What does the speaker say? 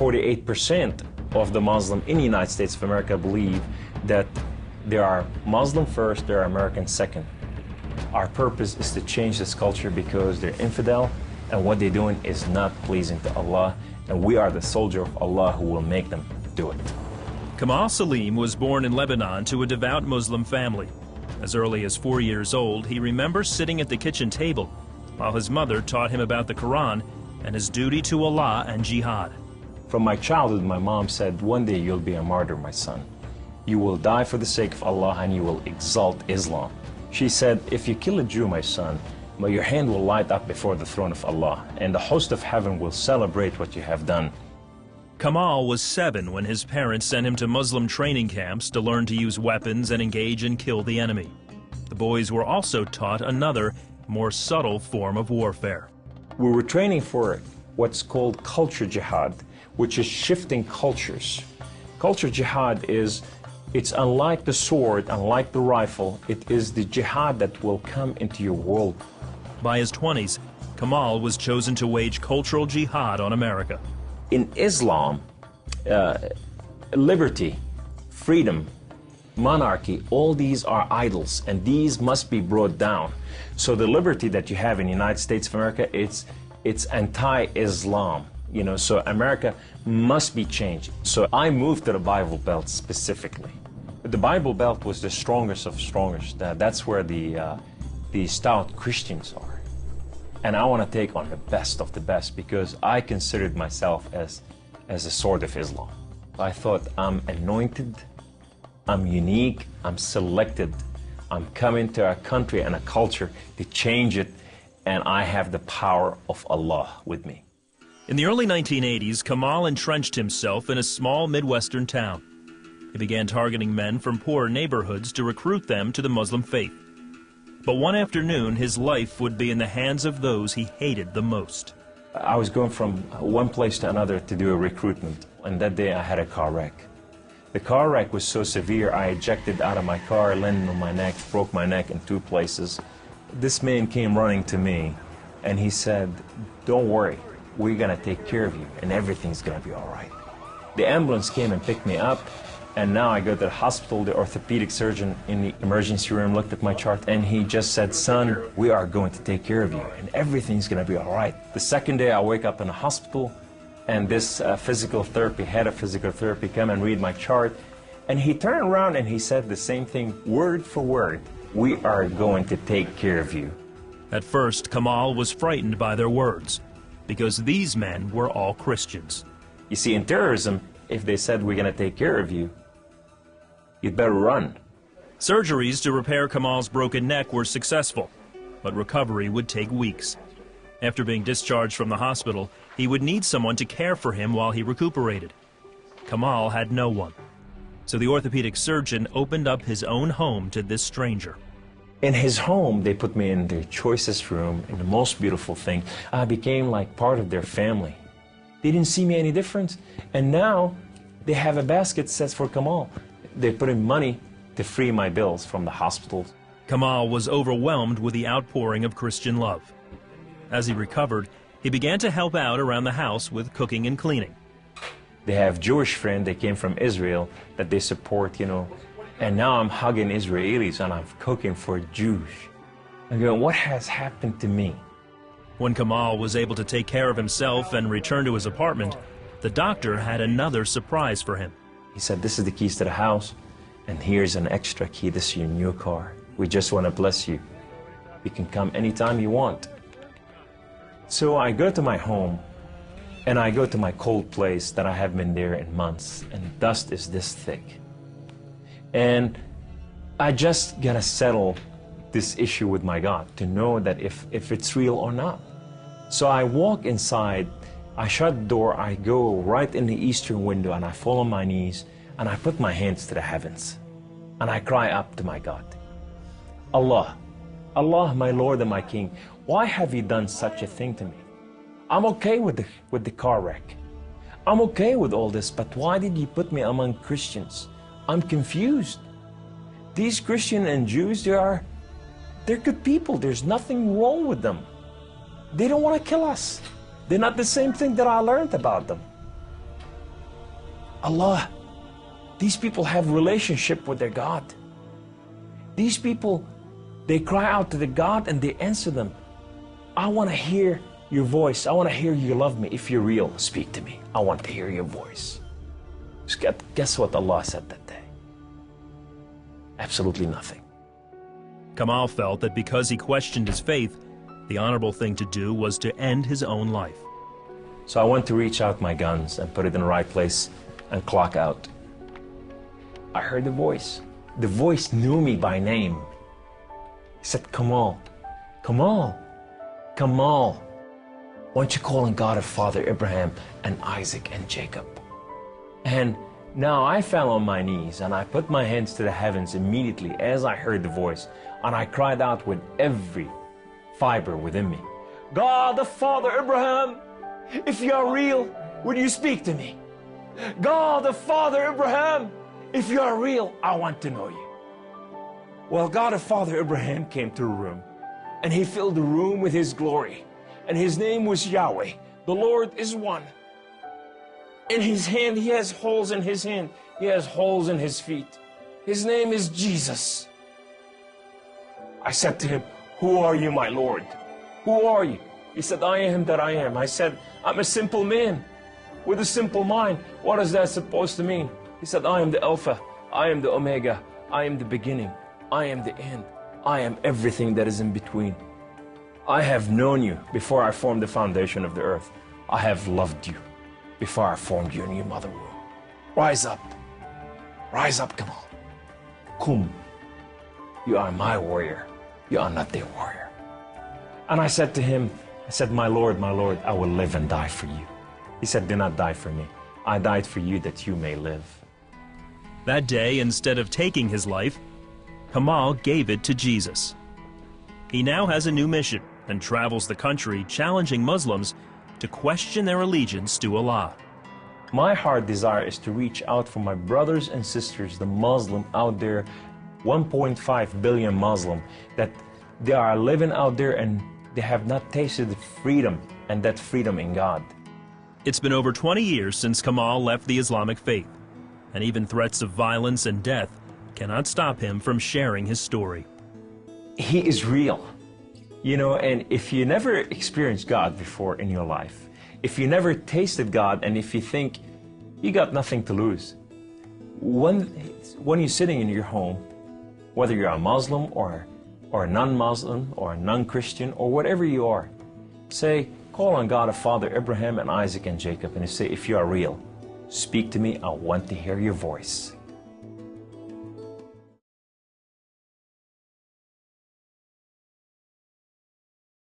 48% of the Muslim in the United States of America believe that there are Muslim first, there are American second. Our purpose is to change this culture because they're infidel, and what they're doing is not pleasing to Allah, and we are the soldier of Allah who will make them do it. Kamal Saleem was born in Lebanon to a devout Muslim family. As early as 4 years old, he remembers sitting at the kitchen table while his mother taught him about the Quran and his duty to Allah and jihad. From my childhood, my mom said, one day you'll be a martyr, my son. You will die for the sake of Allah and you will exalt Islam. She said, if you kill a Jew, my son, your hand will light up before the throne of Allah, and the host of heaven will celebrate what you have done. Kamal was 7 when his parents sent him to Muslim training camps to learn to use weapons and engage and kill the enemy. The boys were also taught another, more subtle form of warfare. We were training for what's called culture jihad, which is shifting cultures. Culture jihad is, it's unlike the sword, unlike the rifle, it is the jihad that will come into your world. By his 20s, Kamal was chosen to wage cultural jihad on America. In Islam, liberty, freedom, monarchy, all these are idols, and these must be brought down. So the liberty that you have in the United States of America, it's anti-Islam. You know, so America must be changed. So I moved to the Bible Belt specifically. The Bible Belt was the strongest of strongest. That's where the stout Christians are. And I want to take on the best of the best because I considered myself as a sword of Islam. I thought, I'm anointed, I'm unique, I'm selected. I'm coming to a country and a culture to change it, and I have the power of Allah with me. In the early 1980s, Kamal entrenched himself in a small Midwestern town. He began targeting men from poor neighborhoods to recruit them to the Muslim faith. But one afternoon, his life would be in the hands of those he hated the most. I was going from one place to another to do a recruitment, and that day I had a car wreck. The car wreck was so severe, I ejected out of my car, landed on my neck, broke my neck in 2 places. This man came running to me, and he said, don't worry, we're going to take care of you, and everything's going to be all right. The ambulance came and picked me up, and now I go to the hospital. The orthopedic surgeon in the emergency room looked at my chart, and he just said, son, we are going to take care of you, and everything's going to be all right. The second day, I wake up in the hospital, and this head of physical therapy come and read my chart, and he turned around and he said the same thing, word for word, we are going to take care of you. At first, Kamal was frightened by their words, because these men were all Christians. You see, in terrorism, if they said we're going to take care of you, you'd better run. Surgeries to repair Kamal's broken neck were successful, but recovery would take weeks. After being discharged from the hospital, he would need someone to care for him while he recuperated. Kamal had no one, so the orthopedic surgeon opened up his own home to this stranger. In his home, they put me in their choicest room, in the most beautiful thing. I became like part of their family. They didn't see me any different, and now they have a basket that says for Kamal. They put in money to free my bills from the hospitals. Kamal was overwhelmed with the outpouring of Christian love. As he recovered, he began to help out around the house with cooking and cleaning. They have Jewish friends, they came from Israel, that they support, you know. And now I'm hugging Israelis and I'm cooking for Jews. I'm going, what has happened to me? When Kamal was able to take care of himself and return to his apartment, the doctor had another surprise for him. He said, this is the keys to the house, and here's an extra key. This is your new car. We just want to bless you. You can come anytime you want. So I go to my home, and I go to my cold place that I haven't been there in months, and dust is this thick. And I just gotta settle this issue with my God to know that if it's real or not. So I walk inside, I shut the door, I go right in the eastern window, and I fall on my knees, and I put my hands to the heavens, and I cry up to my God. Allah, Allah, my Lord and my King, why have you done such a thing to me? I'm okay with the car wreck. I'm okay with all this, but why did you put me among Christians? I'm confused. These Christians and Jews, they're good people. There's nothing wrong with them. They don't want to kill us. They're not the same thing that I learned about them. Allah, these people have relationship with their God. These people, they cry out to the God and they answer them. I want to hear your voice. I want to hear you love me. If you're real, speak to me. I want to hear your voice. Guess what Allah said that day? Absolutely nothing. Kamal felt that because he questioned his faith, the honorable thing to do was to end his own life. So I went to reach out my guns and put it in the right place and clock out. I heard the voice. The voice knew me by name. He said, Kamal, Kamal, Kamal, why don't you call on God of Father Abraham and Isaac and Jacob? And now I fell on my knees and I put my hands to the heavens immediately as I heard the voice, and I cried out with every fiber within me, God the Father Abraham, if you are real, would you speak to me? God the Father Abraham, if you are real, I want to know you. Well, God the Father Abraham came to the room, and he filled the room with his glory, and his name was Yahweh. The Lord is one. In his hand, he has holes in his hand. He has holes in his feet. His name is Jesus. I said to him, who are you, my Lord? Who are you? He said, I am that I am. I said, I'm a simple man with a simple mind. What is that supposed to mean? He said, I am the Alpha. I am the Omega. I am the beginning. I am the end. I am everything that is in between. I have known you before I formed the foundation of the earth. I have loved you before I formed you in your mother womb. Rise up. Rise up, Kamal. Kum. You are my warrior. You are not their warrior. And I said to him, I said, my Lord, I will live and die for you. He said, do not die for me. I died for you that you may live. That day, instead of taking his life, Kamal gave it to Jesus. He now has a new mission and travels the country challenging Muslims to question their allegiance to Allah. My heart desire is to reach out for my brothers and sisters, the Muslim out there, 1.5 billion Muslim, that they are living out there and they have not tasted freedom, and that freedom in God. It's been over 20 years since Kamal left the Islamic faith, and even threats of violence and death cannot stop him from sharing his story. He is real. You know, and if you never experienced God before in your life, if you never tasted God, and if you think you got nothing to lose, when you're sitting in your home, whether you're a Muslim or a non-Muslim or a non-Christian or whatever you are, say, call on God of Father Abraham and Isaac and Jacob, and say, if you are real, speak to me, I want to hear your voice.